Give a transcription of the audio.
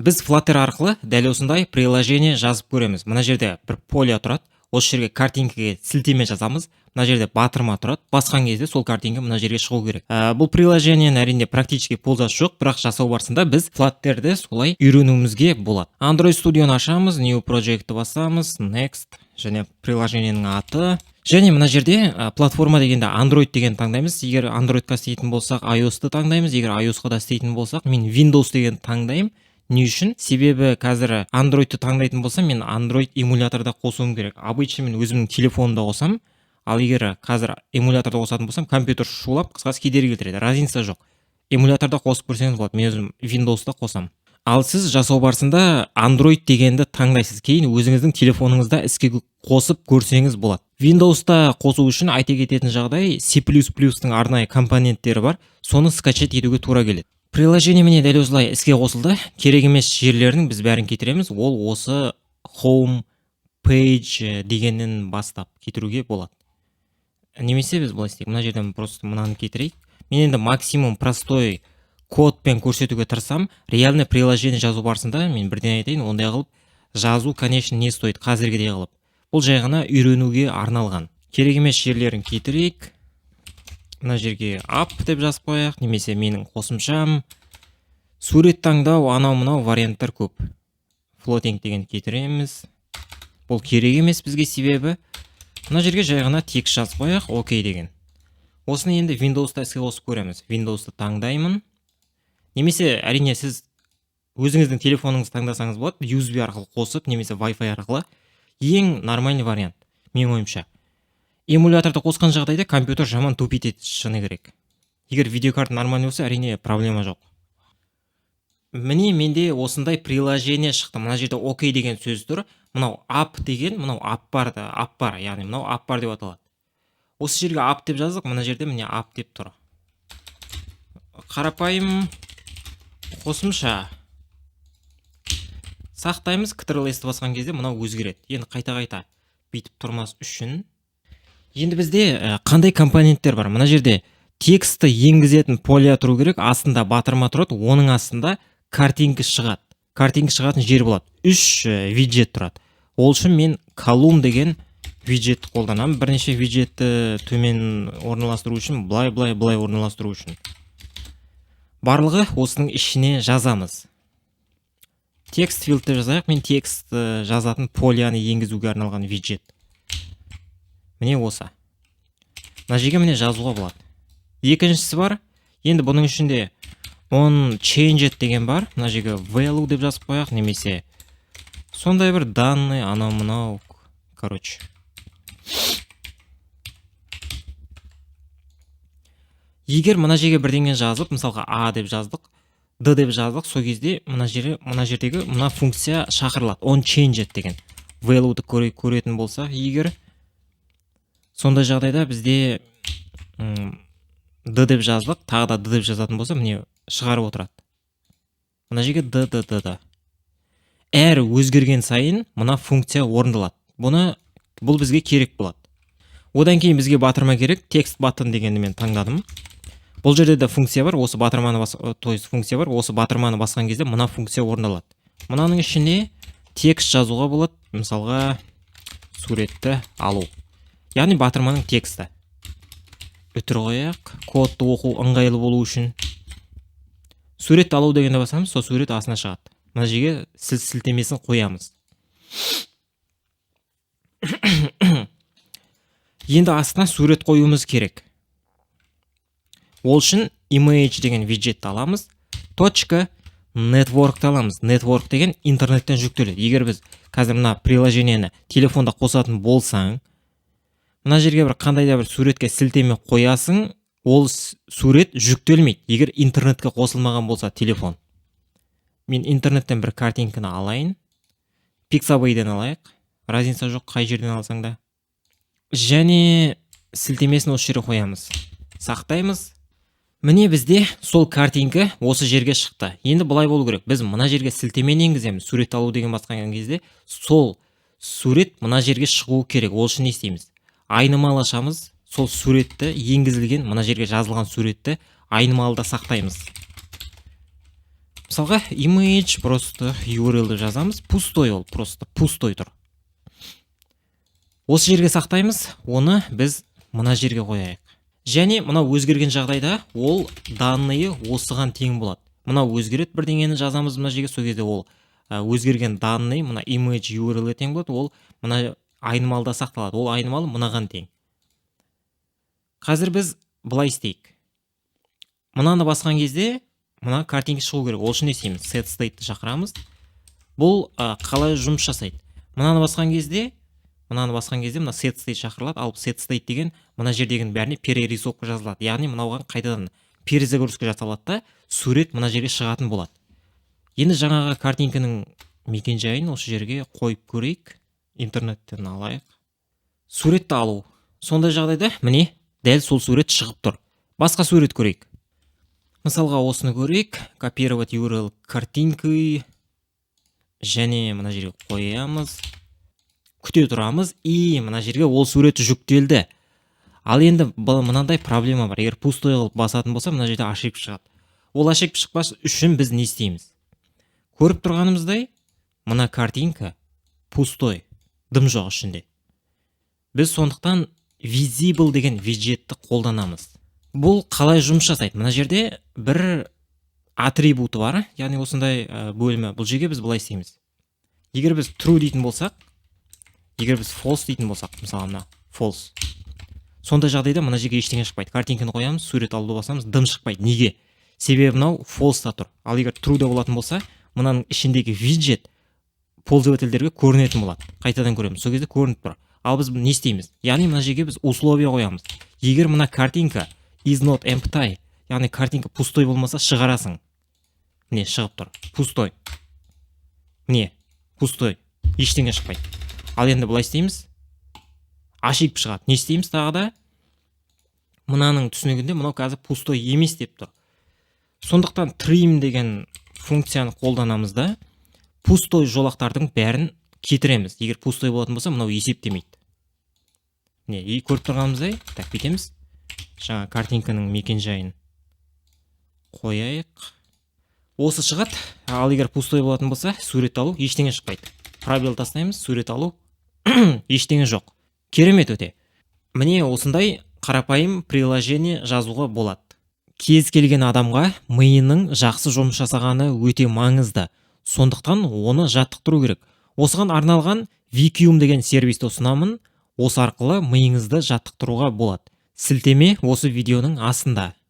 Біз Flutter арқылы дәл осындай приложение жазып көреміз. Мына жерде бір поле тұрады. Осы жерге картинкаға сілтеме жазамыз. Мына жерде батырма тұрады. Басқан кезде сол картинка мына жерге шығу керек. Бұл приложениенің әрине практически пользасы жоқ, бірақ жасау барысында біз Flutter'ді солай үйренуімізге болады. Android Studio'ны ашамыз, New Project'ті басамыз, Next, және приложениенің аты. Және мына жерде платформа дегенде Android деген таңдаймыз. Егер Androidқа істейтін болсақ, iOS-ты таңдаймыз. Егер iOS-қа да істейтін болсақ, мен Windows деген таңдаймын. Не үшін? Себебі қазір Android-ты таңдайтын болсам, мен Android эмуляторда қосуым керек. Обычно мен өзімнің телефонымда қосам, ал егер қазір эмуляторда қосатын болсам, компьютер шулап, қысқасы кедергі келтіреді. Разница жоқ. Эмуляторда қосып көрсеңіз болады. Мен өзім Windows-та қосам. Ал сіз жасау барысында Android дегенді таңдайсыз. Кейін өзіңіздің телефоныңызда іске қосып көрсеңіз болады. Windows-та қосу үшін айта кететін жағдай C++-тың арнайы компоненттері бар. Соны скачать етуге тура келеді. Приложение міне дәл осылай іске қосылды. Керек емес жерлердің біз бәрін кетіреміз. Ол осы home page дегеннен бастап кетіруге болады. Немесе біз былай істейік. Мына жерден просто мынаны кетірейік. Мен енді максимум простой кодпен көрсетуге тырысам. Реальный приложение жазу барысында мен бірден айтайын, ондай қылып жазу, конечно, не стоит қазіргідей қылып. Бұл жай ғана үйренуге арналған. Керек емес жерлерін кетірейік. Мына жерге app деп жазып қояйық, немесе менің қосымшам. Сурет таңдау, анау-мынау варианттар көп. Floating деген кетіреміз. Бұл керек емес бізге, себебі мына жерге жай ғана текст жазып қояйық, окей деген. Осыны енді Windows-та іске қосып көреміз. Windows-ты таңдаймын. Немесе әрине сіз өзіңіздің телефоныңызды таңдасаңыз болады, USB арқылы қосып, немесе Wi-Fi арқылы. Ең нормальный вариант, мен ойымша. Эмуляторды қосқан жағдайда компьютер жаман тупит шыны керек. Егер видеокарта нормальный болса, әрине проблема жоқ. Міне менде осындай приложение шықты. Мына жерде окей деген сөз тұр. Мынау app деген, мынау app бар, яғни мынау app бар деп аталады. Осы жерге app деп жаздық, мына жерде міне app деп тұр. Қарапайым қосымша. Сақтаймыз, Ctrl+S басқан кезде мынау өзгереді. Енді қайта бүйтіп тұрмас үшін. Енді бізде қандай компоненттер бар? Мына жерде текстті енгізетін поле тұру керек, астында батырма тұрады, оның астында картинка шығады. Картинка шығатын жер болады. 3 виджет тұрады. Ол үшін мен колумн деген виджетті қолданамын. Бірнеше виджетті төмен орналастыру үшін, былай орналастыру үшін. Барлығы осының ішіне жазамыз. Текст филдті жазайық. Мен текст жазатын полияны енгізуге арналған виджет. Міне осы. Мына жерге міне жазуға болады. Екіншісі бар. Енді бұның ішінде on changed деген бар. Мына жерге value деп жазып қояйық, немесе сондай бір данный, анау-мынау, короче. Егер мына жерге бірдеңе жазып, мысалға a деп жаздық, d деп жаздық, сол кезде мына жердегі мына функция шақырылады. On changed деген value-ды көретін болсақ, егер сондай жағдайда бізде d деп жаздық, тағы да d деп жазатын болса, міне шығарып отырады. Мына жерге d. Әр өзгерген сайын мына функция орындалады. Бұл бізге керек болады. Одан кейін бізге батырма керек, текст баттон дегенді мен таңдадым. Бұл жерде де функция бар, осы батырманы басқан кезде мына функция орындалады. Мынаның ішіне текст жазуға болады, мысалға суретті алу. Яғни батырманың тексті. Өтір қояйық, кодты оқу ыңғайлы болу үшін. Суретті алу дегенде басамыз, сол сурет астына шығады. Мына жерге сілтемесін қоямыз. Енді астына сурет қоюымыз керек. Ол үшін image деген виджетті аламыз. .network аламыз. Network деген интернеттен жүктеледі. Егер біз қазір мына приложениені телефонда қосатын болсаң, мына жерге бір қандайда бір суретке сілтеме қоясың, ол сурет жүктелмейді, егер интернетке қосылмаған болса телефон. Мен интернеттен бір картинканы алайын. Pixabay-ден алайық. Разница жоқ, қай жерден алсаң да. Және сілтемесін осы жерге қоямыз. Сақтаймыз. Міне бізде сол картинка осы жерге шықты. Енді бұлай болу керек. Біз мына жерге сілтемені енгіземіз. Сурет алу деген басқан кезде сол сурет мына жерге шығуы керек. Ол үшін не істейміз? Айнымалы ашамыз. Сол суретті енгізілген, мына жерге жазылған суретті айнымалыда сақтаймыз. мысалға image просто URL жазамыз, пустой, ол просто пустой тұр. Осы жерге сақтаймыз, оны біз мына жерге қояйық. Және мына өзгерген жағдайда ол данные осыған тең болады. Мына өзгерет бірдеңені жазамыз мына жерге, сол кезде ол өзгерген данные мына image URL тең болады, ол мына айнымалда сақталады. Ол айнымал мынаған тең. Қазір біз былай істейік. Мынаны басқан кезде мына картинка шығу керек. Ол үшін не істейміз? Set state-ті шақырамыз. Бұл қалай жұмыс жасайды? Мынаны басқан кезде мына set state шақырылады, ал set state деген мына жердегінің бәріне перерисовка жазылады. Яғни мынауған қайтадан перезагрузка жасалады да, сурет мына жерге шығатын болады. Енді жаңағы картинканың мекен-жайын осы жерге қойып көрейік. Интернеттен алайық. Суретті алу. Сондай жағдайда міне дәл сол сурет шығып тұр. Басқа сурет көрейік. Мысалға осыны көрейік. Копировать URL картинкы. Және мына жерге қоямыз. Күте тұрамыз. И мына жерге ол сурет жүктелді. Ал енді мынандай проблема бар. Егер пустой қылып басатын болса, мына жерде ошибка шығады. Ол ошибка шықпас үшін біз не істейміз? Көріп тұрғанымыздай, мына картинка пустой, дым жоқ ішінде. Біз сондықтан visible деген виджетті қолданамыз. Бұл қалай жұмыс жасайды? Мына жерде бір атрибуты бар, яғни осындай бөлімі. Бұл жерге біз былай істейміз. Егер біз true дейтін болсақ, егер біз false дейтін болсақ, мысалы мына false. Сондай жағдайда мына жерге ештеңе шықпайды. Картинканы қоямыз, сурет алуды басамыз, дым шықпайды. Неге? Себебі мынау false-та тұр. Ал егер true-да болатын болса, мынаның ішіндегі виджет пользовательдерге көрінетін болады. Қайтадан көреміз. Сол кезде көрініп тұр. Ал біз не істейміз? Яғни мына жерге біз условия қоямыз. Егер мына картинка is not empty, яғни картинка пустой болмаса, шығарасың. Міне шығып тұр. Пустой. Міне, пустой. Ештеңе шықпайды. Ал енді былай істейміз. Ошибка шығады. Не істейміз тағы да? Мынаның түсінігінде мынау қазір пустой емес деп тұр. Сондықтан trim деген функцияны қолданамыз да, пустой жолақтардың бәрін кетіреміз. Егер пустой болатын болса, мынау есептемейді. Не, көріп тұрғанымыздай, так кетеміз. Жаңа картинканың мекен-жайын қояйық. Осы шығады. Ал егер пустой болатын болса, сурет алу ештеңе шықпайды. Пробел тастаймыз, сурет алу ештеңе жоқ. Керемет өте. Міне осындай қарапайым приложение жазуға болады. Кез келген адамға миының жақсы жұмыс жасағаны өте маңызды. Сондықтан оны жаттықтыру керек. Осыған арналған Vikium деген сервисті ұсынамын. Осы арқылы миыңызды жаттықтыруға болады. Сілтеме осы видеоның астында.